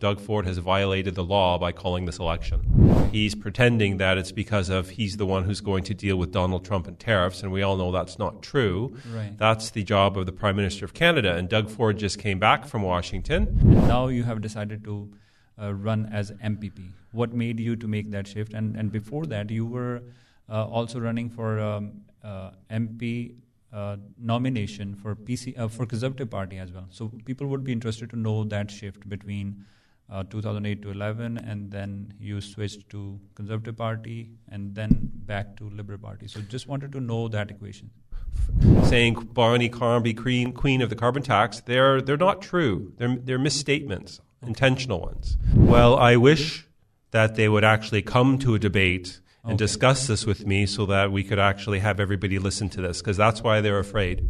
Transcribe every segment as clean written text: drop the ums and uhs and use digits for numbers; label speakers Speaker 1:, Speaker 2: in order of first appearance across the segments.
Speaker 1: Doug Ford has violated the law by calling this election. He's pretending that it's because of he's the one who's going to deal with Donald Trump and tariffs, and we all know that's not true.
Speaker 2: Right.
Speaker 1: That's the job of the Prime Minister of Canada, and Doug Ford just came back from Washington.
Speaker 2: And now you have decided to run as MPP. What made you to make that shift? And before that, you were also running for MP nomination for for Conservative Party as well. So people would be interested to know that shift between 2008 to 11, and then you switched to Conservative Party, and then back to Liberal Party. So just wanted to know that equation.
Speaker 1: Saying Barney Carnby, queen of the carbon tax, they're not true. They're misstatements, intentional ones. Well, I wish that they would actually come to a debate and discuss this with me so that we could actually have everybody listen to this, because that's why they're afraid.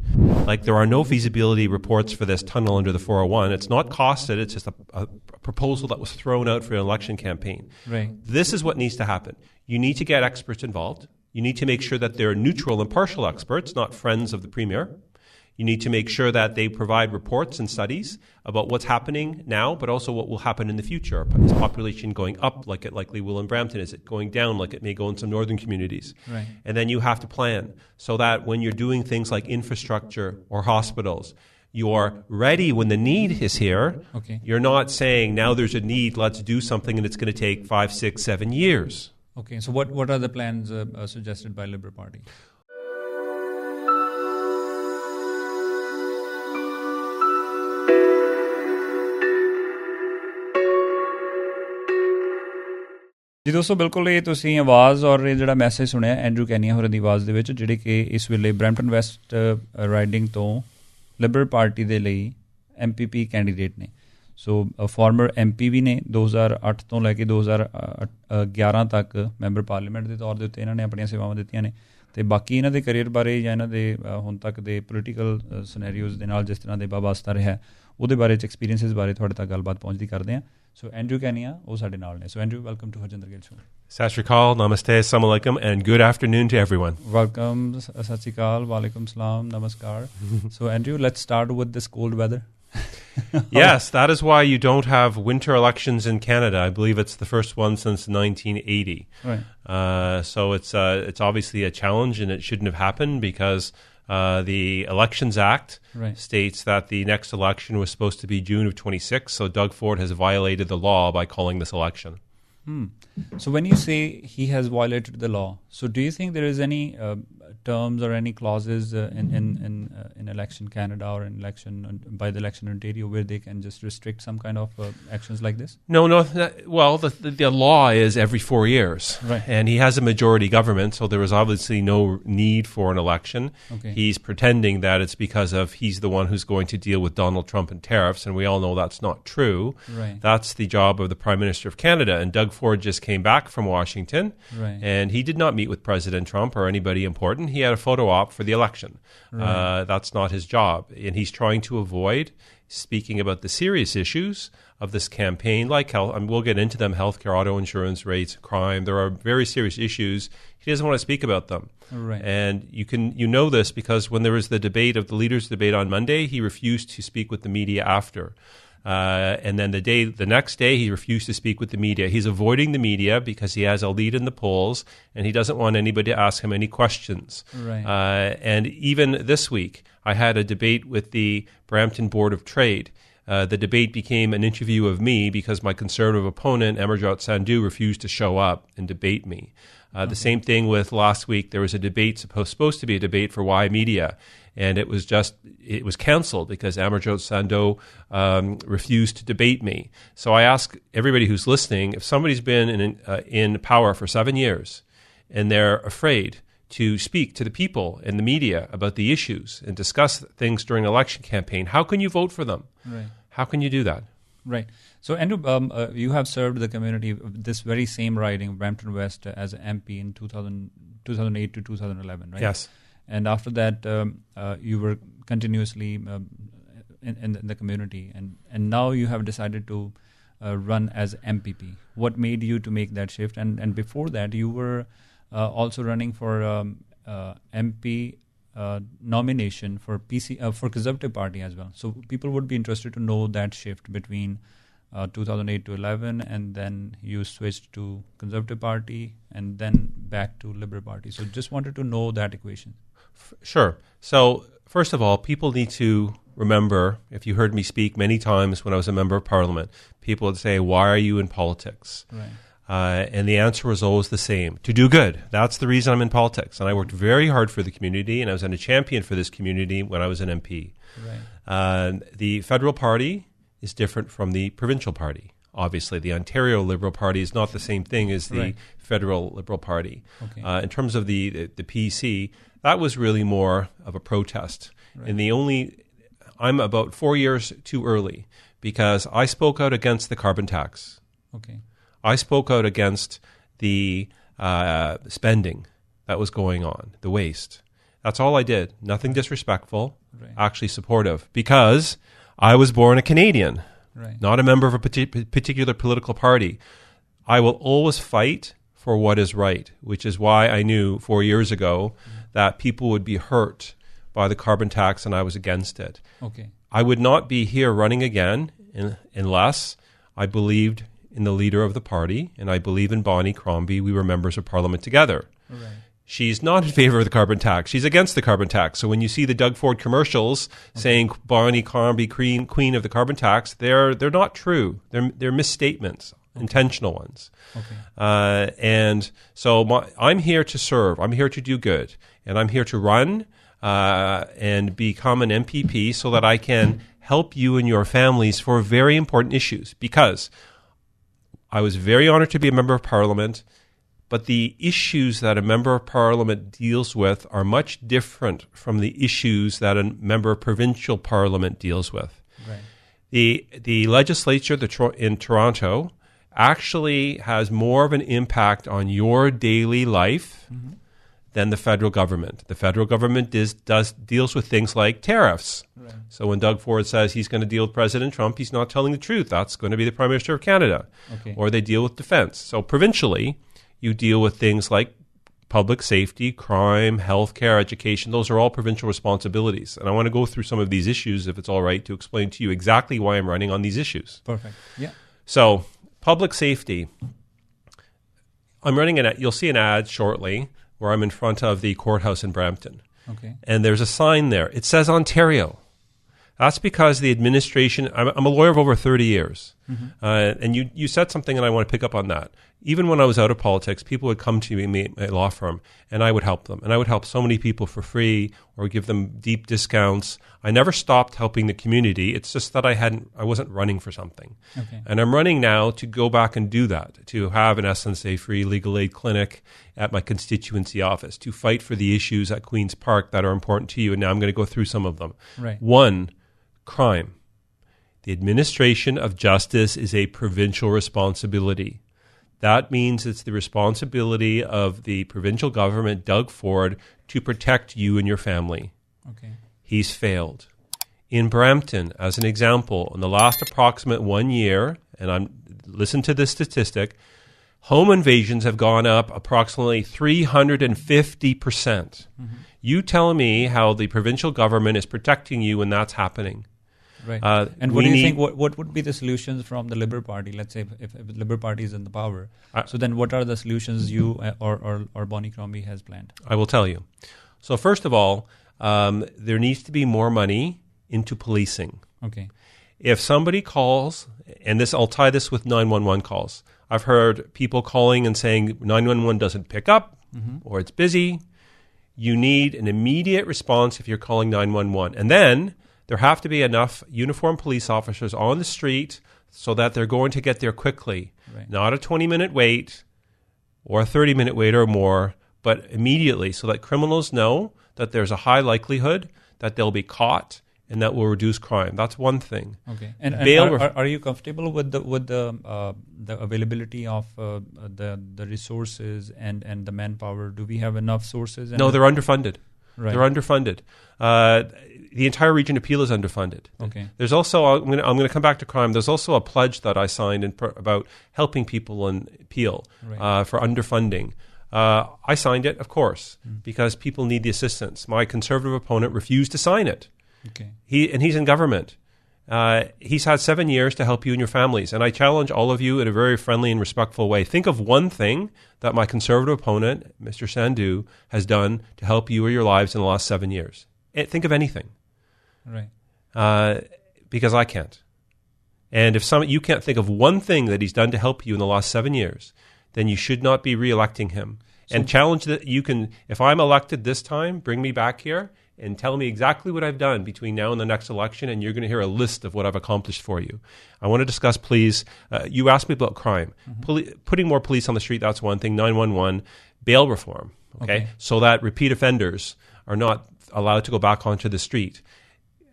Speaker 1: Like, there are no feasibility reports for this tunnel under the 401. It's not costed. It's just a proposal that was thrown out for an election campaign.
Speaker 2: Right.
Speaker 1: This is what needs to happen. You need to get experts involved. You need to make sure that they're neutral and partial experts, not friends of the Premier. You need to make sure that they provide reports and studies about what's happening now, but also what will happen in the future. Is population going up like it likely will in Brampton? Is it going down like it may go in some northern communities?
Speaker 2: Right.
Speaker 1: And then you have to plan so that when you're doing things like infrastructure or hospitals, you are ready when the need is here.
Speaker 2: Okay.
Speaker 1: You're not saying, now there's a need, let's do something, and it's going to take 5, 6, 7 years.
Speaker 2: Okay. So what are the plans suggested by Liberal Party? ਜੀ ਦੋਸਤੋ, ਬਿਲਕੁਲ ਇਹ ਤੁਸੀਂ ਆਵਾਜ਼ ਔਰ ਇਹ ਜਿਹੜਾ message ਸੁਣਿਆ ਐਂਡਰੂ ਕੈਨੀਆ ਹੋਰਾਂ ਦੀ ਆਵਾਜ਼ ਦੇ ਵਿੱਚ, ਜਿਹੜੇ ਕਿ ਇਸ ਵੇਲੇ ਬਰੈਂਪਟਨ ਵੈਸਟ ਰਾਈਡਿੰਗ ਤੋਂ ਲਿਬਰਲ ਪਾਰਟੀ ਦੇ ਲਈ MPP ਕੈਂਡੀਡੇਟ ਨੇ। ਸੋ ਫਾਰਮਰ MP ਵੀ ਨੇ। 2008 ਤੋਂ ਲੈ ਕੇ 2011 ਤੱਕ ਮੈਂਬਰ ਪਾਰਲੀਮੈਂਟ ਦੇ ਤੌਰ ਦੇ ਉੱਤੇ ਇਹਨਾਂ ਨੇ ਆਪਣੀਆਂ ਸੇਵਾਵਾਂ ਦਿੱਤੀਆਂ ਨੇ। ਅਤੇ ਬਾਕੀ ਇਹਨਾਂ ਦੇ ਕਰੀਅਰ ਬਾਰੇ ਜਾਂ ਇਹਨਾਂ ਦੇ ਹੁਣ ਤੱਕ ਦੇ ਪੋਲੀਟੀਕਲ ਸਿਨੈਰੀਓਜ਼ ਦੇ ਨਾਲ ਜਿਸ ਤਰ੍ਹਾਂ ਦੇ ਵਾਬਸਤਾ ਰਿਹਾ ਉਹਦੇ ਬਾਰੇ 'ਚ ਐਕਸਪੀਰੀਅੰਸਿਸ ਬਾਰੇ ਤੁਹਾਡੇ ਤੱਕ ਗੱਲਬਾਤ ਪਹੁੰਚਦੀ ਕਰਦੇ ਹਾਂ। ਸੋ ਐਂਡਰੂ ਕੈਨੀਆ ਉਹ ਸਾਡੇ ਨਾਲ ਨੇ। So Andrew, welcome to Harjinder Gill show.
Speaker 1: ਸਤਿ ਸ਼੍ਰੀ ਅਕਾਲ, ਨਮਸਤੇ, assalamu alaikum, and good afternoon to everyone.
Speaker 2: Welcome, ਸਤਿ ਸ਼੍ਰੀ ਅਕਾਲ, ਵਾਲੇਕੁਮ ਸਲਾਮ, namaskar. So Andrew, let's start with this cold weather.
Speaker 1: Yes, that is why you don't have winter elections in Canada. I believe it's the first one since 1980.
Speaker 2: Right.
Speaker 1: So it's obviously a challenge, and it shouldn't have happened because the Elections Act states that the next election was supposed to be June of 26. So Doug Ford has violated the law by calling this election.
Speaker 2: So when you say he has violated the law, so do you think there is any terms or any clauses in Election Canada or in election by the Election Ontario where they can just restrict some kind of actions like this?
Speaker 1: No. Well, the law is every 4 years.
Speaker 2: Right.
Speaker 1: And he has a majority government, so there was obviously no need for an election.
Speaker 2: Okay.
Speaker 1: He's pretending that it's because of he's the one who's going to deal with Donald Trump and tariffs, and we all know that's not true.
Speaker 2: Right.
Speaker 1: That's the job of the Prime Minister of Canada, and Doug Ford just came back from Washington.
Speaker 2: Right.
Speaker 1: And he did not meet with President Trump or anybody important. He had a photo op for the election.
Speaker 2: Right.
Speaker 1: That's not his job. And he's trying to avoid speaking about the serious issues of this campaign, like health, and we'll get into them, healthcare, auto insurance rates, crime. There are very serious issues. He doesn't want to speak about them.
Speaker 2: Right.
Speaker 1: And you know this because when there was the debate of the leaders' debate on Monday, he refused to speak with the media after. And then the next day, he refused to speak with the media. He's avoiding the media because he has a lead in the polls, and he doesn't want anybody to ask him any questions.
Speaker 2: Right.
Speaker 1: And even this week, I had a debate with the Brampton Board of Trade. The debate became an interview of me because my Conservative opponent, 𝐒𝐿𝐴𝐻𝐿𝐴, refused to show up and debate me. The same thing with last week. There was a debate supposed to be a debate for Y Media, and it was cancelled because 𝐒𝐿𝐴𝐻𝐿𝐴 refused to debate me. So I ask everybody who's listening, if somebody's been in power for 7 years and they're afraid to speak to the people and the media about the issues and discuss things during an election campaign, how can you vote for them?
Speaker 2: Right.
Speaker 1: How can you do that?
Speaker 2: Right. So, Andrew, you have served the community of this very same riding, Brampton West, as an MP in 2008 to 2011, right?
Speaker 1: Yes.
Speaker 2: And after that, you were continuously in the community, and now you have decided to run as MPP. What made you to make that shift? And before that, you were also running for MP nomination for Conservative Party as well. So people would be interested to know that shift between 2008 to 11, and then you switched to Conservative Party, and then back to Liberal Party. So just wanted to know that equation.
Speaker 1: Sure. So first of all, people need to remember, if you heard me speak many times when I was a member of Parliament, people would say, why are you in politics?
Speaker 2: Right.
Speaker 1: And the answer was always the same: to do good. That's the reason I'm in politics. And I worked very hard for the community, and I was a champion for this community when I was an MP.
Speaker 2: Right.
Speaker 1: The federal party is different from the provincial party. Obviously, the Ontario Liberal Party is not the same thing as the federal Liberal Party.
Speaker 2: Okay.
Speaker 1: In terms of the PC, that was really more of a protest.
Speaker 2: Right.
Speaker 1: And I'm about 4 years too early because I spoke out against the carbon tax.
Speaker 2: Okay.
Speaker 1: I spoke out against the spending that was going on, the waste. That's all I did. Nothing disrespectful, actually supportive, because I was born a Canadian, not a member of a particular political party. I will always fight for what is right, which is why I knew 4 years ago that people would be hurt by the carbon tax, and I was against it.
Speaker 2: Okay.
Speaker 1: I would not be here running again unless I believed in the leader of the party, and I believe in Bonnie Crombie. We were members of Parliament together.
Speaker 2: Right.
Speaker 1: She's not in favor of the carbon tax. She's against the carbon tax. So when you see the Doug Ford commercials saying Bonnie Crombie, queen of the carbon tax, they're not true. They're misstatements, intentional ones.
Speaker 2: Okay.
Speaker 1: And so I'm here to serve. I'm here to do good. And I'm here to run and become an MPP so that I can help you and your families for very important issues. Because I was very honored to be a member of Parliament, but the issues that a member of Parliament deals with are much different from the issues that a member of provincial Parliament deals with.
Speaker 2: Right.
Speaker 1: The legislature in Toronto actually has more of an impact on your daily life than the federal government. The federal government deals with things like tariffs.
Speaker 2: Right.
Speaker 1: So when Doug Ford says he's going to deal with President Trump, he's not telling the truth. That's going to be the Prime Minister of Canada.
Speaker 2: Okay.
Speaker 1: Or they deal with defense. So provincially, you deal with things like public safety, crime, healthcare, education. Those are all provincial responsibilities. And I want to go through some of these issues, if it's all right, to explain to you exactly why I'm running on these issues.
Speaker 2: Perfect. Yeah.
Speaker 1: So public safety. I'm running you'll see an ad shortly where I'm in front of the courthouse in Brampton.
Speaker 2: Okay.
Speaker 1: And there's a sign there. It says Ontario. That's because the administration, I'm a lawyer of over 30 years. And you said something, and I want to pick up on that. Even when I was out of politics, people would come to me at my law firm, and I would help them. And I would help so many people for free or give them deep discounts. I never stopped helping the community. It's just that I wasn't running for something.
Speaker 2: Okay.
Speaker 1: And I'm running now to go back and do that, to have an SNSA-free legal aid clinic at my constituency office, to fight for the issues at Queen's Park that are important to you. And now I'm going to go through some of them.
Speaker 2: Right.
Speaker 1: One, crime. The administration of justice is a provincial responsibility. That means it's the responsibility of the provincial government, Doug Ford, to protect you and your family.
Speaker 2: Okay.
Speaker 1: He's failed. In Brampton, as an example, in the last approximate 1 year, and listen to this statistic, home invasions have gone up approximately 350%. You tell me how the provincial government is protecting you when that's happening.
Speaker 2: Right. And what do you think? What would be the solutions from the Liberal Party? Let's say if the Liberal Party is in the power, so then what are the solutions you or Bonnie Crombie has planned?
Speaker 1: I will tell you. So first of all, there needs to be more money into policing.
Speaker 2: Okay.
Speaker 1: If somebody calls, and I'll tie this with 911 calls. I've heard people calling and saying 911 doesn't pick up or it's busy. You need an immediate response if you're calling 911, and then there have to be enough uniformed police officers on the street so that they're going to get there quickly.
Speaker 2: Right.
Speaker 1: Not a 20-minute wait or a 30-minute wait or more, but immediately, so that criminals know that there's a high likelihood that they'll be caught and that will reduce crime. That's one thing.
Speaker 2: Okay. And are you comfortable with the availability of the resources and the manpower? Do we have enough sources?
Speaker 1: No, they're underfunded.
Speaker 2: Right.
Speaker 1: They're underfunded. The entire region appeal is underfunded.
Speaker 2: Okay.
Speaker 1: There's also, I'm going to come back to crime. There's also a pledge that I signed about helping people in appeal for underfunding. I signed it, of course, because people need the assistance. My Conservative opponent refused to sign it.
Speaker 2: Okay.
Speaker 1: He's in government. He's had 7 years to help you and your families. And I challenge all of you in a very friendly and respectful way. Think of one thing that my Conservative opponent, Mr. Sandhu, has done to help you or your lives in the last 7 years. Think of anything.
Speaker 2: Right.
Speaker 1: Because I can't. And if you can't think of one thing that he's done to help you in the last 7 years, then you should not be re-electing him. And challenge that you can, if I'm elected this time, bring me back here and tell me exactly what I've done between now and the next election, and you're going to hear a list of what I've accomplished for you. I want to discuss, please, you asked me about crime. Putting more police on the street, that's one thing. 911, bail reform, okay? So that repeat offenders are not allowed to go back onto the street.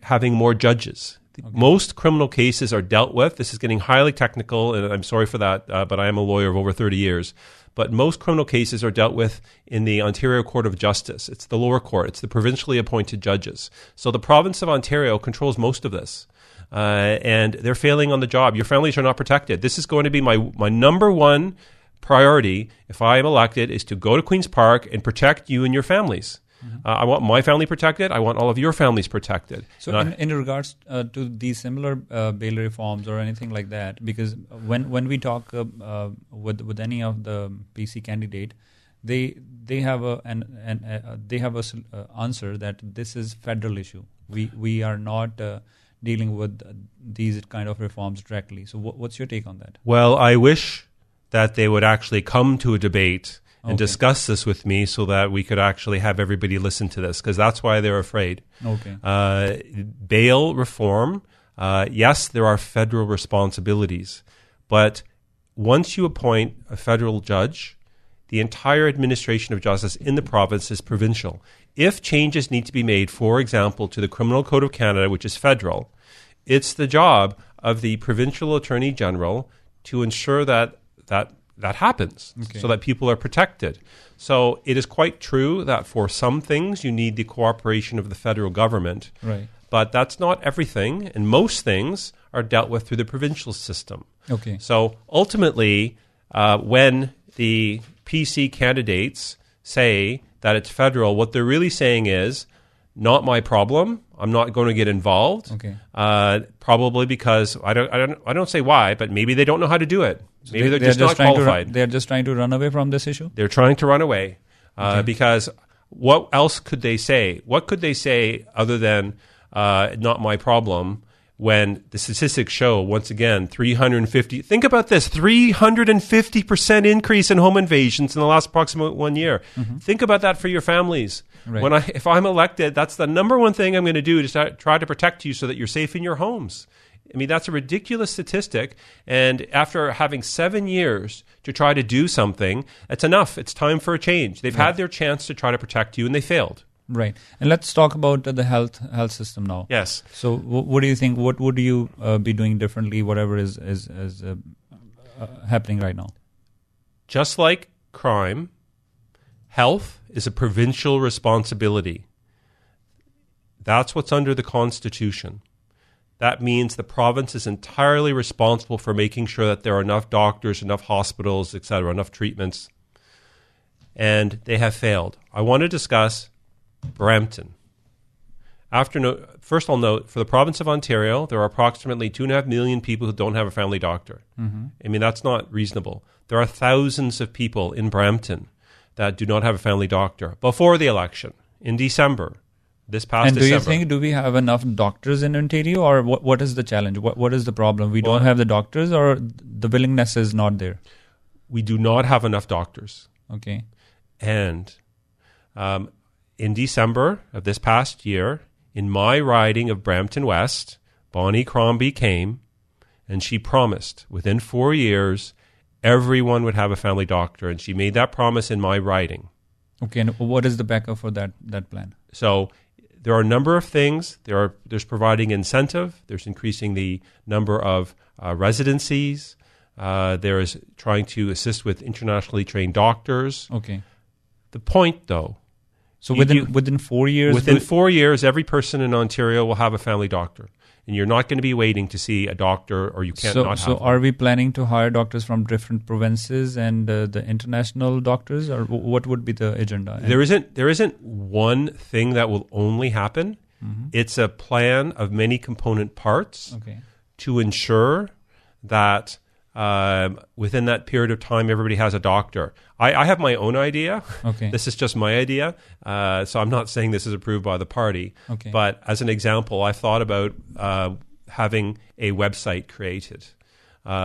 Speaker 1: Having more judges. Most criminal cases are dealt with. This is getting highly technical, and I'm sorry for that, but I am a lawyer of over 30 years. But most criminal cases are dealt with in the Ontario Court of Justice. It's the lower court. It's the provincially appointed judges. So the province of Ontario controls most of this. And they're failing on the job. Your families are not protected. This is going to be my number one priority if I am elected, is to go to Queen's Park and protect you and your families. I want my family protected. I want all of your families protected.
Speaker 2: So in regards to these similar bail reforms or anything like that, because when we talk with any of the PC candidate, they have a answer that this is federal issue. We are not dealing with these kind of reforms directly. So what's your take on that?
Speaker 1: Well, I wish that they would actually come to a debate and discuss this with me so that we could actually have everybody listen to this, because that's why they're afraid. Bail reform, yes, there are federal responsibilities, but once you appoint a federal judge, the entire administration of justice in the province is provincial. If changes need to be made, for example, to the Criminal Code of Canada, which is federal, it's the job of the provincial attorney general to ensure that happens, so that people are protected. So it is quite true that for some things you need the cooperation of the federal government, but that's not everything, and most things are dealt with through the provincial system. So ultimately, when the PC candidates say that it's federal, what they're really saying is, not my problem. I'm not going to get involved. Probably because I don't say why, but maybe they don't know how to do it. So maybe they're just not qualified.
Speaker 2: They're just trying to run away from this issue?
Speaker 1: They're trying to run away because what else could they say? What could they say other than not my problem, when the statistics show, once again, 350... Think about this, 350% increase in home invasions in the last approximate 1 year. Think about that for your families. If I'm elected, that's the number one thing I'm going to do, to try to protect you so that you're safe in your homes. I mean, that's a ridiculous statistic. And after having 7 years to try to do something, that's enough. It's time for a change. They've had their chance to try to protect you, and they failed.
Speaker 2: Right. And let's talk about the health system now.
Speaker 1: Yes.
Speaker 2: So what do you think? What would you be doing differently, whatever is happening right now?
Speaker 1: Just like crime, health is a provincial responsibility. That's what's under the Constitution. That means the province is entirely responsible for making sure that there are enough doctors, enough hospitals, etc., enough treatments. And they have failed. I want to discuss Brampton. First, I'll note, for the province of Ontario, there are approximately 2.5 million people who don't have a family doctor. I mean, that's not reasonable. There are thousands of people in Brampton that do not have a family doctor. Before the election, in December, this past December.
Speaker 2: And do you think, do we have enough doctors in Ontario, or what is the challenge? What is the problem? We don't have the doctors, or the willingness is not there?
Speaker 1: We do not have enough doctors.
Speaker 2: Okay.
Speaker 1: And in December of this past year, in my riding of Brampton West, Bonnie Crombie came and she promised within 4 years everyone would have a family doctor, and she made that promise in my riding.
Speaker 2: Okay, and what is the backup for that plan?
Speaker 1: So there are a number of things. There's providing incentive. There's increasing the number of residencies. There is trying to assist with internationally trained doctors.
Speaker 2: Okay.
Speaker 1: The point, though,
Speaker 2: so within 4 years?
Speaker 1: Within 4 years, every person in Ontario will have a family doctor. And you're not going to be waiting to see a doctor, or you can't not have
Speaker 2: So
Speaker 1: one.
Speaker 2: Are we planning to hire doctors from different provinces and the international doctors, or what would be the agenda?
Speaker 1: There isn't one thing that will only happen. It's a plan of many component parts to ensure that within that period of time, everybody has a doctor. I have my own idea. This is just my idea. So I'm not saying this is approved by the party. But as an example, I've thought about having a website created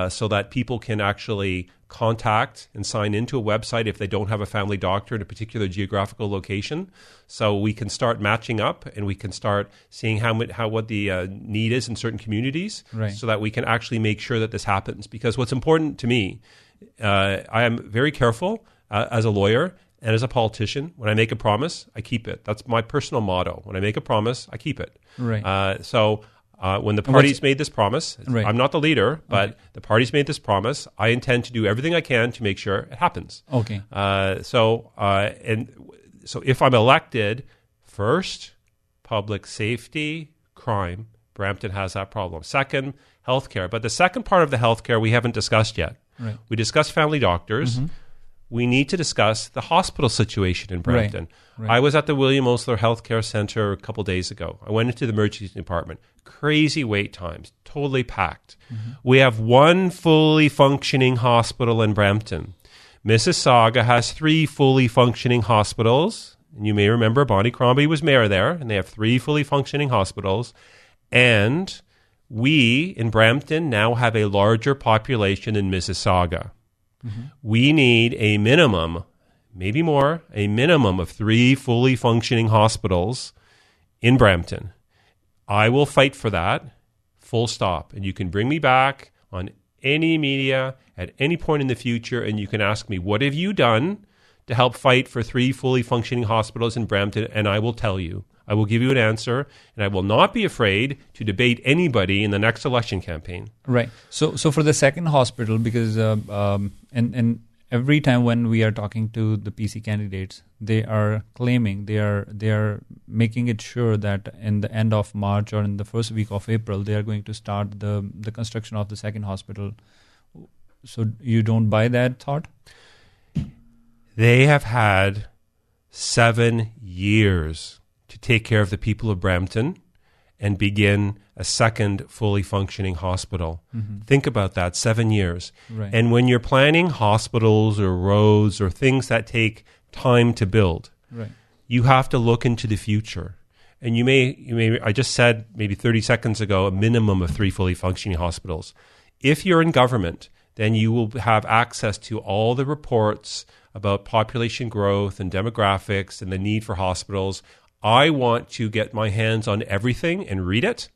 Speaker 1: so that people can actually contact and sign into a website if they don't have a family doctor in a particular geographical location. So we can start matching up and we can start seeing what the need is in certain communities so that we can actually make sure that this happens. Because what's important to me, I am very careful as a lawyer and as a politician. When I make a promise, I keep it. That's my personal motto. When I make a promise, I keep it. When the parties made this promise, I'm not the leader, but the parties made this promise. I intend to do everything I can to make sure it happens. So if I'm elected, first, public safety, crime, Brampton has that problem. Second, healthcare. But the second part of the healthcare we haven't discussed yet. We discussed family doctors. We need to discuss the hospital situation in Brampton. I was at the William Osler Healthcare Centre a couple days ago. I went into the emergency department. Crazy wait times, totally packed. We have one fully functioning hospital in Brampton. Mississauga has 3 fully functioning hospitals. And you may remember Bonnie Crombie was mayor there, and they have 3 fully functioning hospitals. And we in Brampton now have a larger population than Mississauga. We need a minimum, maybe more, a minimum of 3 fully functioning hospitals in Brampton. I will fight for that, full stop. And you can bring me back on any media at any point in the future, and you can ask me, what have you done to help fight for 3 fully functioning hospitals in Brampton? And I will tell you. I will give you an answer, and I will not be afraid to debate anybody in the next election campaign.
Speaker 2: So for the second hospital, because and every time when we are talking to the PC candidates, they are claiming they are making it sure that in the end of March or in the first week of April, they are going to start the construction of the second hospital. So you don't buy that thought?
Speaker 1: They have had 7 years to take care of the people of Brampton and begin a second fully functioning hospital. Think about that, 7 years. And when you're planning hospitals or roads or things that take time to build, you have to look into the future. And you may, I just said maybe 30 seconds ago, a minimum of 3 fully functioning hospitals. If you're in government, then you will have access to all the reports about population growth and demographics and the need for hospitals. I want to get my hands on everything and read it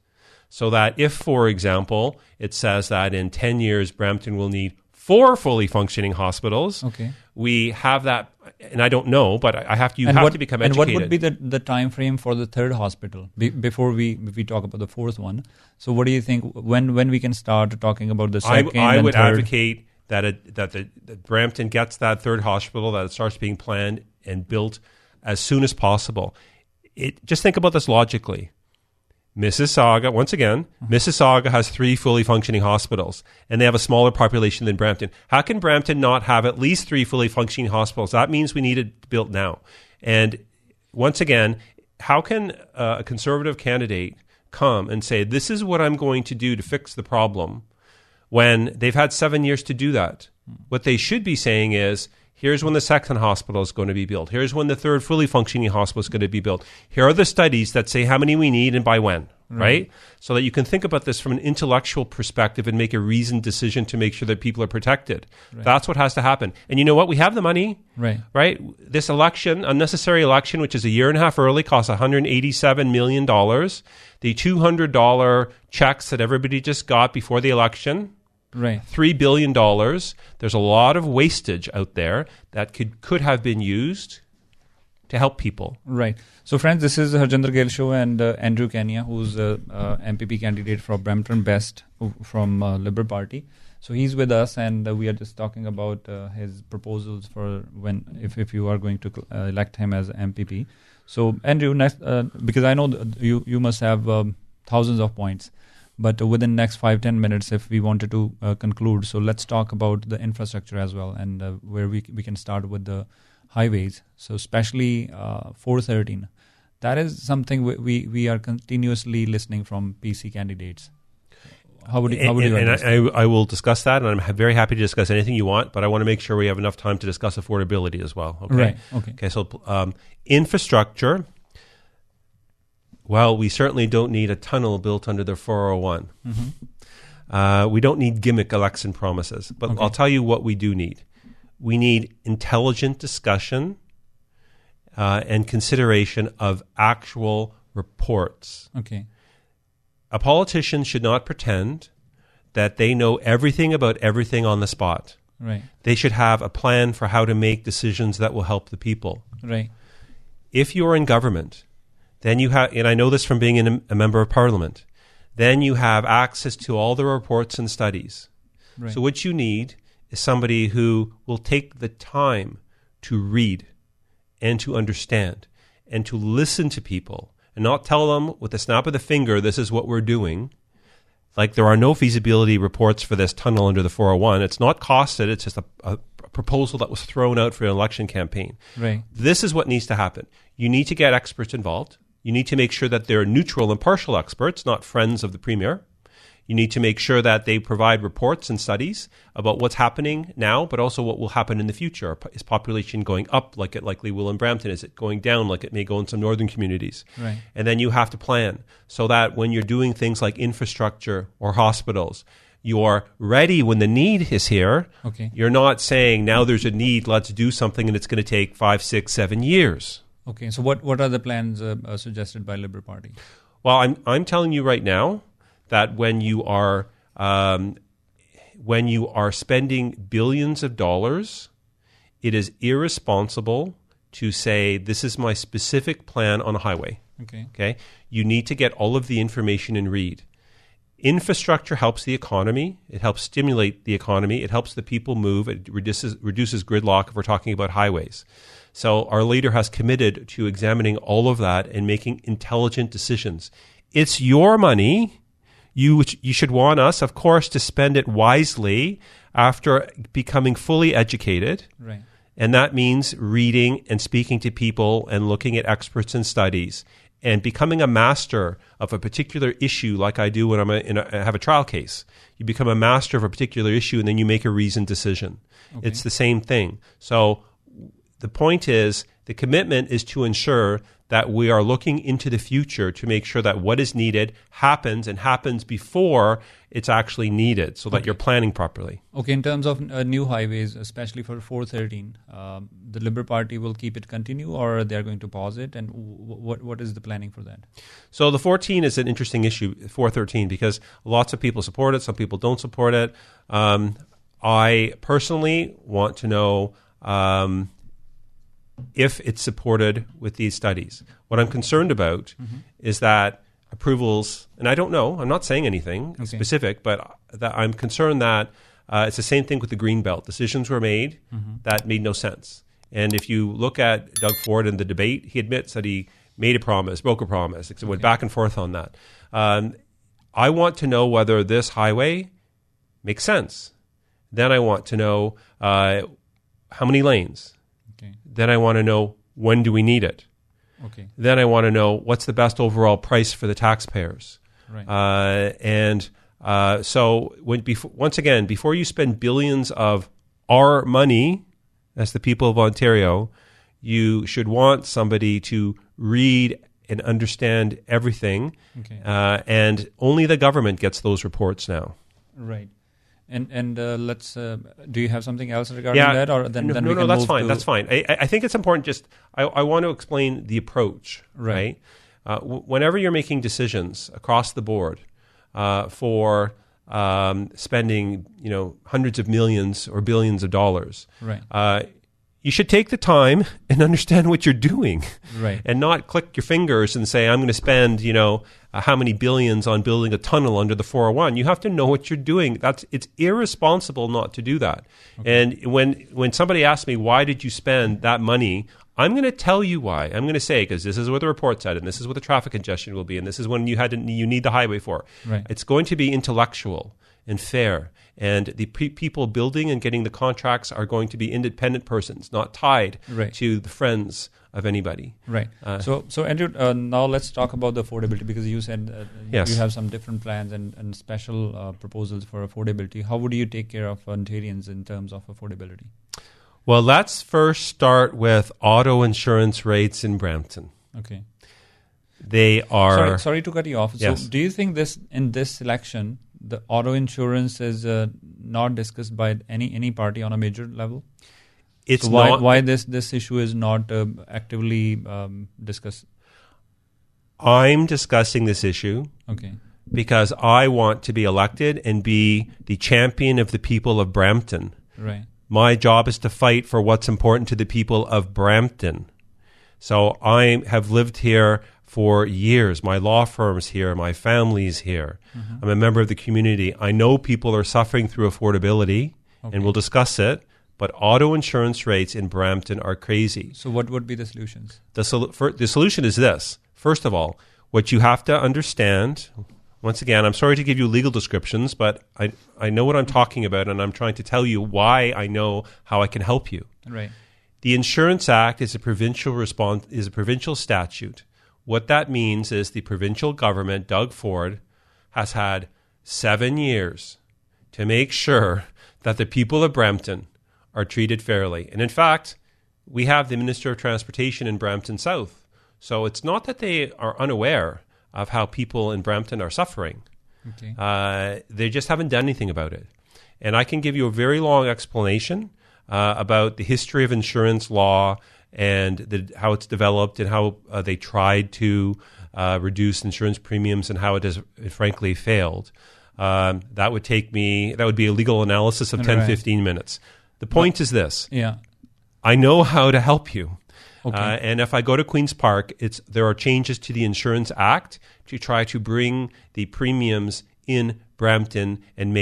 Speaker 1: so that if, for example, it says that in 10 years, Brampton will need 4 fully functioning hospitals, we have that, and I don't know, but you have to become educated.
Speaker 2: And what would be the time frame for the third hospital before we talk about the fourth one? So what do you think, when we can start talking about the second
Speaker 1: I would
Speaker 2: third?
Speaker 1: Advocate that Brampton gets that third hospital, that it starts being planned and built as soon as possible. Just think about this logically. Mississauga, once again, Mississauga has 3 fully functioning hospitals, and they have a smaller population than Brampton. How can Brampton not have at least 3 fully functioning hospitals? That means we need it built now. And once again, how can a Conservative candidate come and say, this is what I'm going to do to fix the problem, when they've had 7 years to do that? What they should be saying is, here's when the second hospital is going to be built. Here's when the third fully functioning hospital is going to be built. Here are the studies that say how many we need and by when, right? So that you can think about this from an intellectual perspective and make a reasoned decision to make sure that people are protected. That's what has to happen. And you know what? We have the money, right? This election, unnecessary election, which is a year and a half early, costs $187 million. The $200 checks that everybody just got before the election, $3 billion. There's a lot of wastage out there that could have been used to help people.
Speaker 2: So friends, this is Harjinder Gill show, and Andrew Kania, who's a MPP candidate from Brampton West from Liberal Party. So he's with us, and we are just talking about his proposals for if you are going to elect him as MPP. So Andrew, next, because I know you must have thousands of points. But within the next 5-10 minutes, if we wanted to conclude, so let's talk about the infrastructure as well, and where we can start with the highways. So especially 413, that is something we are continuously listening from PC candidates. How would you
Speaker 1: and I will discuss that, and I'm very happy to discuss anything you want, but I want to make sure we have enough time to discuss affordability as well. Okay?
Speaker 2: Right. Okay.
Speaker 1: So infrastructure, well, we certainly don't need a tunnel built under the 401.
Speaker 2: Mm-hmm.
Speaker 1: We don't need gimmick election promises, but I'll tell you what we do need. We need intelligent discussion and consideration of actual reports.
Speaker 2: Okay.
Speaker 1: A politician should not pretend that they know everything about everything on the spot.
Speaker 2: Right.
Speaker 1: They should have a plan for how to make decisions that will help the people.
Speaker 2: Right.
Speaker 1: If you're in government, then you have, and I know this from being a member of parliament, then you have access to all the reports and studies.
Speaker 2: Right.
Speaker 1: So what you need is somebody who will take the time to read and to understand and to listen to people and not tell them with a snap of the finger, this is what we're doing. Like there are no feasibility reports for this tunnel under the 401. It's not costed. It's just a proposal that was thrown out for an election campaign.
Speaker 2: Right.
Speaker 1: This is what needs to happen. You need to get experts involved. You need to make sure that they're neutral, impartial experts, not friends of the premier. You need to make sure that they provide reports and studies about what's happening now, but also what will happen in the future. Is population going up like it likely will in Brampton? Is it going down like it may go in some northern communities?
Speaker 2: Right.
Speaker 1: And then you have to plan so that when you're doing things like infrastructure or hospitals, you're ready when the need is here.
Speaker 2: Okay.
Speaker 1: You're not saying, now there's a need, let's do something, and it's going to take 5, 6, 7 years.
Speaker 2: Okay. So what are the plans suggested by Liberal Party?
Speaker 1: Well, I'm telling you right now that when you are spending billions of dollars, it is irresponsible to say, this is my specific plan on a highway. Okay. You need to get all of the information and read. Infrastructure helps the economy. It helps stimulate the economy. It helps the people move. It reduces gridlock if we're talking about highways. So our leader has committed to examining all of that and making intelligent decisions. It's your money. You should want us, of course, to spend it wisely after becoming fully educated.
Speaker 2: Right.
Speaker 1: And that means reading and speaking to people and looking at experts and studies and becoming a master of a particular issue like I do when I have a trial case. You become a master of a particular issue and then you make a reasoned decision. Okay. It's the same thing. So the point is, the commitment is to ensure that we are looking into the future to make sure that what is needed happens and happens before it's actually needed so that you're planning properly.
Speaker 2: Okay, in terms of new highways, especially for 413, the Liberal Party will keep it continue or they're going to pause it? And what is the planning for that?
Speaker 1: So the 14 is an interesting issue, 413, because lots of people support it, some people don't support it. I personally want to know if it's supported with these studies. What I'm concerned about is that approvals, and I don't know, I'm not saying anything specific, but that I'm concerned that it's the same thing with the Greenbelt. Decisions were made that made no sense. And if you look at Doug Ford in the debate, he admits that he made a promise, broke a promise, went back and forth on that. I want to know whether this highway makes sense. Then I want to know how many lanes. Then I want to know, when do we need it? Okay. Then I want to know, what's the best overall price for the taxpayers? Right. So once again, before you spend billions of our money, as the people of Ontario, you should want somebody to read and understand everything. Okay. And only the government gets those reports now. Right.
Speaker 2: And let's. Do you have something else regarding that, or then we can
Speaker 1: that's
Speaker 2: move
Speaker 1: fine.
Speaker 2: to...
Speaker 1: That's fine. I think it's important. Just I want to explain the approach. Right. Whenever you're making decisions across the board for spending, hundreds of millions or billions of dollars, right. You should take the time and understand what you're doing, right, and not click your fingers and say, I'm going to spend, how many billions on building a tunnel under the 401. You have to know what you're doing. It's irresponsible not to do that. Okay. And when somebody asks me, why did you spend that money? I'm going to tell you why. I'm going to say, because this is what the report said, and this is what the traffic congestion will be, and this is when you need the highway for. Right. It's going to be intellectual. and fair. And the people building and getting the contracts are going to be independent persons, not tied to the friends of anybody.
Speaker 2: Right. So Andrew, now let's talk about the affordability, because you said you have some different plans and special proposals for affordability. How would you take care of Ontarians in terms of affordability?
Speaker 1: Well, let's first start with auto insurance rates in Brampton.
Speaker 2: Okay.
Speaker 1: They are...
Speaker 2: Sorry to cut you off.
Speaker 1: Yes.
Speaker 2: So do you think in this election, the auto insurance is not discussed by any party on a major level?
Speaker 1: It's
Speaker 2: so
Speaker 1: not.
Speaker 2: Why this issue is not actively discussed?
Speaker 1: I'm discussing this issue because I want to be elected and be the champion of the people of Brampton.
Speaker 2: Right.
Speaker 1: My job is to fight for what's important to the people of Brampton. So I have lived here for years. My law firm's here. My family's here. Mm-hmm. I'm a member of the community. I know people are suffering through affordability, and we'll discuss it. But auto insurance rates in Brampton are crazy.
Speaker 2: So what would be the solutions?
Speaker 1: The solution is this. First of all, what you have to understand, once again, I'm sorry to give you legal descriptions, but I know what I'm talking about, and I'm trying to tell you why I know how I can help you.
Speaker 2: Right.
Speaker 1: The Insurance Act is a provincial statute. What that means is the provincial government, Doug Ford, has had 7 years to make sure that the people of Brampton are treated fairly. And in fact, we have the Minister of Transportation in Brampton South. So it's not that they are unaware of how people in Brampton are suffering. Okay. They just haven't done anything about it. And I can give you a very long explanation about the history of insurance law and how it's developed and how they tried to reduce insurance premiums and how it has frankly failed. That would be a legal analysis of 10, 15 minutes. The point is this.
Speaker 2: Yeah.
Speaker 1: I know how to help you.
Speaker 2: Okay.
Speaker 1: And if I go to Queen's Park, there are changes to the Insurance Act to try to bring the premiums in Brampton and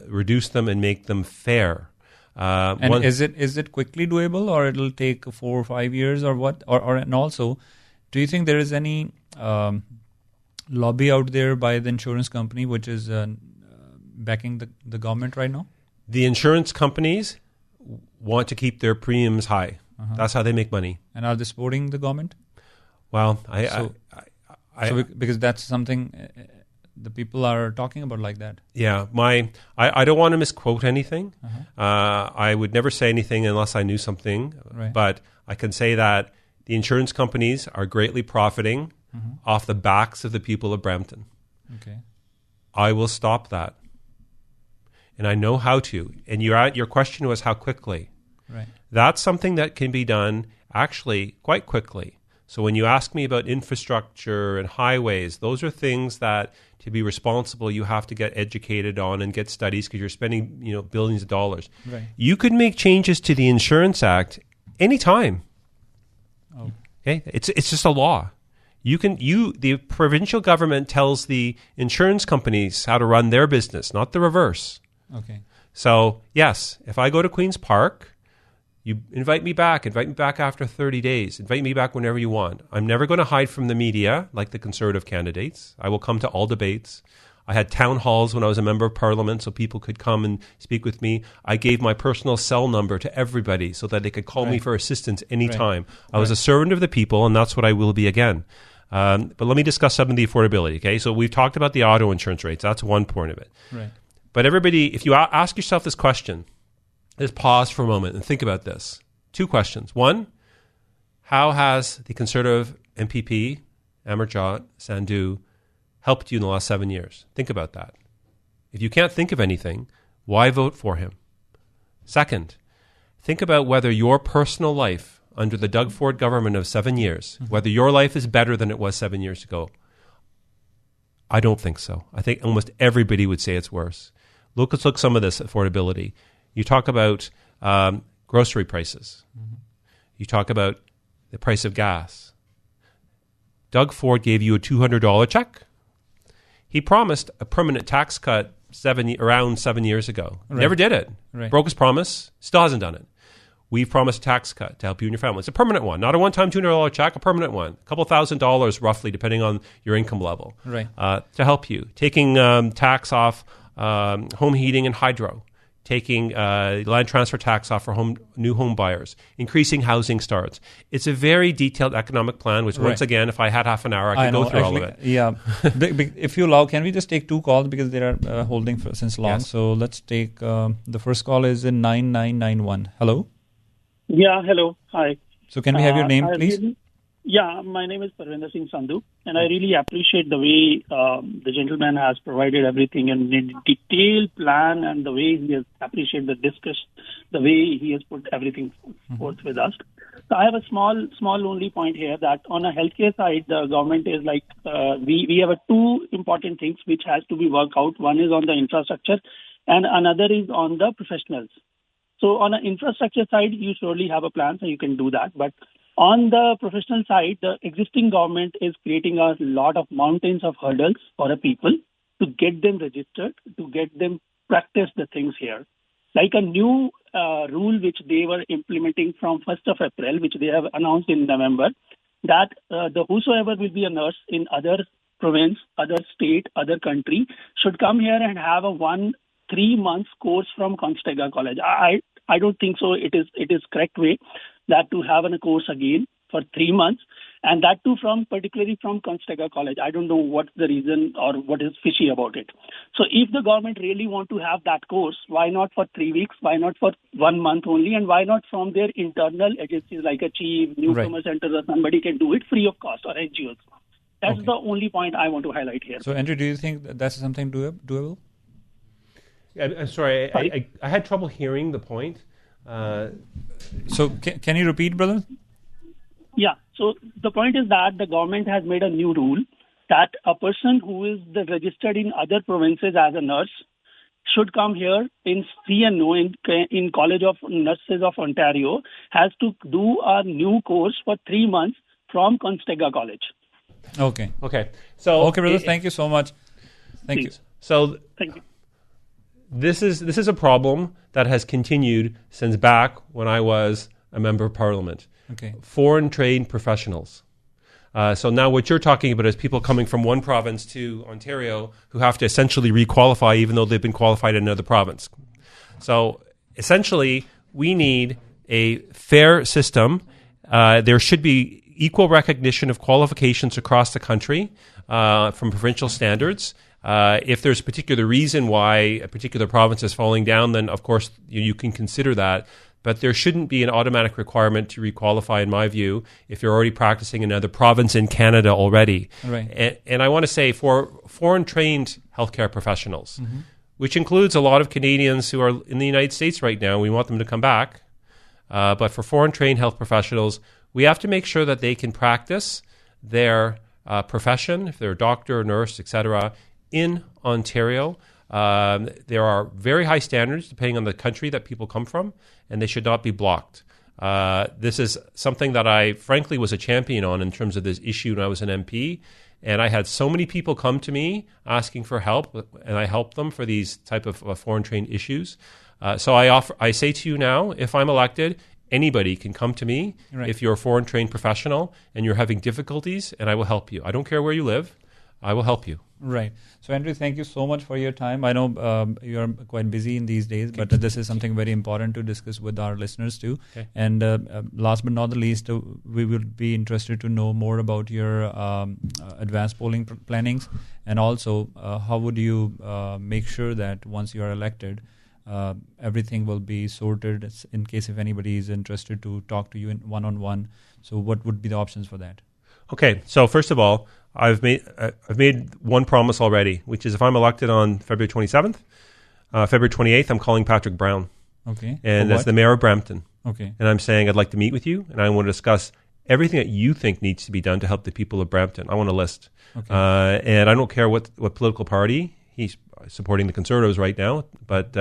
Speaker 1: reduce them and make them fair.
Speaker 2: Is it quickly doable, or it'll take 4 or 5 years, or what? And also, do you think there is any lobby out there by the insurance company which is backing the government right now?
Speaker 1: The insurance companies want to keep their premiums high. Uh-huh. That's how they make money.
Speaker 2: And are they supporting the government?
Speaker 1: Well,
Speaker 2: because that's something the people are talking about like that.
Speaker 1: Yeah, I don't want to misquote anything. Uh-huh. I would never say anything unless I knew something. Right. But I can say that the insurance companies are greatly profiting off the backs of the people of Brampton.
Speaker 2: Okay.
Speaker 1: I will stop that. And I know how to. And your question was how quickly.
Speaker 2: Right.
Speaker 1: That's something that can be done actually quite quickly. So when you ask me about infrastructure and highways, those are things that to be responsible you have to get educated on and get studies because you're spending billions of dollars.
Speaker 2: Right.
Speaker 1: You could make changes to the Insurance Act anytime.
Speaker 2: Oh.
Speaker 1: Okay? It's just a law. The provincial government tells the insurance companies how to run their business, not the reverse.
Speaker 2: Okay.
Speaker 1: So, yes, if I go to Queen's Park, you invite me back after 30 days, invite me back whenever you want. I'm never going to hide from the media like the Conservative candidates. I will come to all debates. I had town halls when I was a member of Parliament so people could come and speak with me. I gave my personal cell number to everybody so that they could call me for assistance anytime. I was a servant of the people, and that's what I will be again. But let me discuss some of the affordability, okay? So we've talked about the auto insurance rates. That's one point of it.
Speaker 2: Right.
Speaker 1: But everybody, if you ask yourself this question, just pause for a moment and think about this. 2 questions. 1, how has the Conservative MPP, 𝐒𝐿𝐴Mrjot Sandhu, helped you in the last 7 years? Think about that. If you can't think of anything, why vote for him? 2nd, think about whether your personal life under the Doug Ford government of 7 years, whether your life is better than it was 7 years ago. I don't think so. I think almost everybody would say it's worse. Let's look some of this affordability. You talk about grocery prices. You talk about the price of gas. Doug Ford gave you a $200 check. He promised a permanent tax cut around 7 years ago. Right. Never did it. Right. Broke his promise. Still hasn't done it. We've promised a tax cut to help you and your family. It's a permanent one, not a one-time $200 check, a permanent one. A couple $1,000s roughly, depending on your income level,
Speaker 2: right.
Speaker 1: To help you. Taking tax off home heating and hydro, taking land transfer tax off for new home buyers, increasing housing starts. It's a very detailed economic plan, which once again, if I had half an hour, I could go through all of it.
Speaker 2: Yeah. If you allow, can we just take 2 calls because they are holding since long? Yes. So let's take the first call is in 9991. Hello?
Speaker 3: Yeah, hello. Hi.
Speaker 2: So can we have your name, please?
Speaker 3: My name is Parvinder Singh Sandhu, and I really appreciate the way the gentleman has provided everything in a detailed plan, and the way he has appreciated the way he has put everything forth with us. So I have a small only point here that on a healthcare side, the government is like, we have 2 important things which has to be worked out. One is on the infrastructure and another is on the professionals. So on an infrastructure side, you surely have a plan, so you can do that. But on the professional side, the existing government is creating a lot of mountains of hurdles for the people to get them registered, to get them practice the things here. Like a new rule which they were implementing from 1st of April, which they have announced in November, that the whosoever will be a nurse in other province, other state, other country should come here and have a 3 months course from 𝐒𝐿𝐴 College. I don't think so. It is correct way that to have a course again for 3 months, and that too particularly from 𝐒𝐿𝐴 College. I don't know what's the reason or what is fishy about it. So if the government really want to have that course, why not for 3 weeks? Why not for 1 month only? And why not from their internal agencies like a chief, newcomer centers, or somebody can do it free of cost, or NGOs? That's the only point I want to highlight here.
Speaker 2: So Andrew, do you think that's something doable?
Speaker 1: I'm sorry, I had trouble hearing the point.
Speaker 2: So can you repeat, brother?
Speaker 3: Yeah. So the point is that the government has made a new rule that a person who is registered in other provinces as a nurse should come here in CNO, in College of Nurses of Ontario, has to do a new course for 3 months from 𝐒𝐿𝐴 College.
Speaker 2: Okay.
Speaker 1: So
Speaker 2: brother, thank you so much. Thank you.
Speaker 1: So
Speaker 3: thank you.
Speaker 1: This is a problem that has continued since back when I was a member of parliament.
Speaker 2: Okay.
Speaker 1: Foreign trained professionals. So now what you're talking about is people coming from one province to Ontario who have to essentially requalify even though they've been qualified in another province. So essentially, we need a fair system. There should be equal recognition of qualifications across the country from provincial standards. If there's a particular reason why a particular province is falling down, then of course you can consider that. But there shouldn't be an automatic requirement to requalify, in my view, if you're already practicing in another province in Canada already.
Speaker 2: Right.
Speaker 1: And I want to say for foreign-trained healthcare professionals, which includes a lot of Canadians who are in the United States right now, we want them to come back. But for foreign-trained health professionals, we have to make sure that they can practice their profession, if they're a doctor, nurse, etc., in Ontario. There are very high standards depending on the country that people come from, and they should not be blocked. This is something that I frankly was a champion on in terms of this issue when I was an MP, and I had so many people come to me asking for help, and I helped them for these type of foreign trained issues. So I say to you now, if I'm elected, anybody can come to me if you're a foreign trained professional and you're having difficulties, and I will help you. I don't care where you live. I will help you.
Speaker 2: Right. So, Andrew, thank you so much for your time. I know you're quite busy in these days, but this is something very important to discuss with our listeners too. Okay. And last but not the least, we would be interested to know more about your advanced polling plannings, and also how would you make sure that once you are elected, everything will be sorted in case if anybody is interested to talk to you in one-on-one. So what would be the options for that?
Speaker 1: Okay. So first of all, I've made one promise already, which is if I'm elected on February 27th, February 28th, I'm calling Patrick Brown.
Speaker 2: Okay.
Speaker 1: And that's the mayor of Brampton.
Speaker 2: Okay.
Speaker 1: And I'm saying I'd like to meet with you, and I want to discuss everything that you think needs to be done to help the people of Brampton. I want a list.
Speaker 2: Okay.
Speaker 1: And I don't care what political party. He's supporting the Conservatives right now, but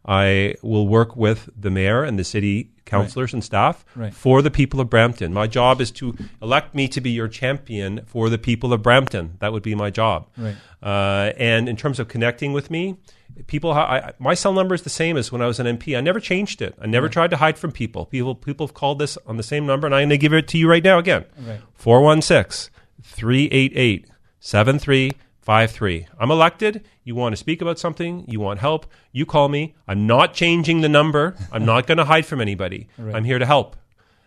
Speaker 1: I will work with the mayor and the city councillors and staff for the people of Brampton. My job is to elect me to be your champion for the people of Brampton. That would be my job.
Speaker 2: Right.
Speaker 1: And in terms of connecting with me, people, my cell number is the same as when I was an MP. I never changed it. I never tried to hide from people. People have called this on the same number, and I'm going to give it to you right now again. 416-388-73 53. I'm elected. You want to speak about something, you want help, you call me. I'm not changing the number. I'm not going to hide from anybody.
Speaker 2: Right.
Speaker 1: I'm here to help.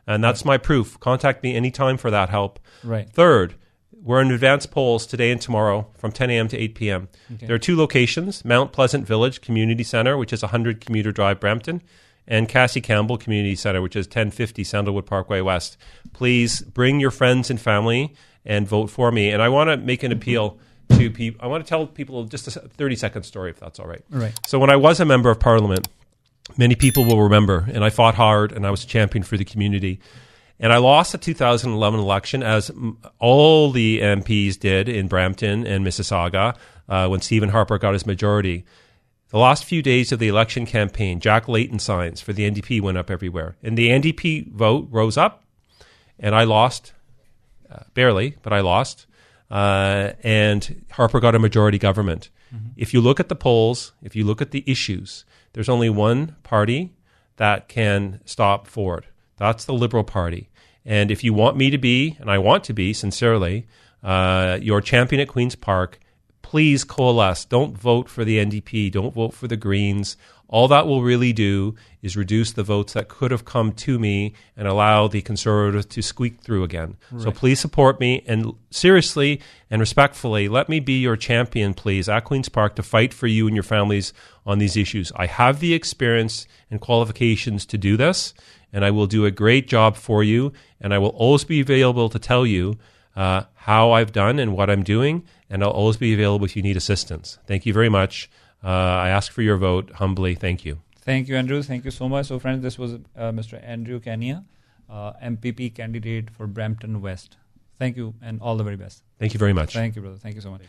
Speaker 1: And that's my proof. Contact me anytime for that help.
Speaker 2: Right.
Speaker 1: Third, we're in advanced polls today and tomorrow from 10 a.m. to 8 p.m.
Speaker 2: Okay.
Speaker 1: There are 2 locations, Mount Pleasant Village Community Centre, which is 100 Commuter Drive, Brampton, and 𝐏𝐫𝐶𝐬𝐿 Community Centre, which is 1050 Sandalwood Parkway West. Please bring your friends and family and vote for me. And I want to make an appeal to people. I want to tell people just a 30-second story, if that's all right.
Speaker 2: Right.
Speaker 1: So when I was a member of Parliament, many people will remember, and I fought hard, and I was a champion for the community. And I lost the 2011 election, as all the MPs did in Brampton and Mississauga, when Stephen Harper got his majority. The last few days of the election campaign, Jack Layton signs for the NDP went up everywhere. And the NDP vote rose up, and I lost, barely, but I lost. And Harper got a majority government. Mm-hmm. If you look at the polls, if you look at the issues, there's only one party that can stop Ford. That's the Liberal Party. And if you want me to be, and I want to be sincerely, your champion at Queen's Park, please coalesce. Don't vote for the NDP. Don't vote for the Greens. All that will really do is reduce the votes that could have come to me and allow the Conservatives to squeak through again. Right. So please support me, and seriously and respectfully, let me be your champion, please, at Queen's Park to fight for you and your families on these issues. I have the experience and qualifications to do this, and I will do a great job for you, and I will always be available to tell you how I've done and what I'm doing, and I'll always be available if you need assistance. Thank you very much. I ask for your vote humbly. Thank you.
Speaker 2: Thank you, Andrew. Thank you so much. So, friends, this was Mr. Andrew Kania, MPP candidate for Brampton West. Thank you, and all the very best.
Speaker 1: Thank you very much.
Speaker 2: Thank you, brother. Thank you so much.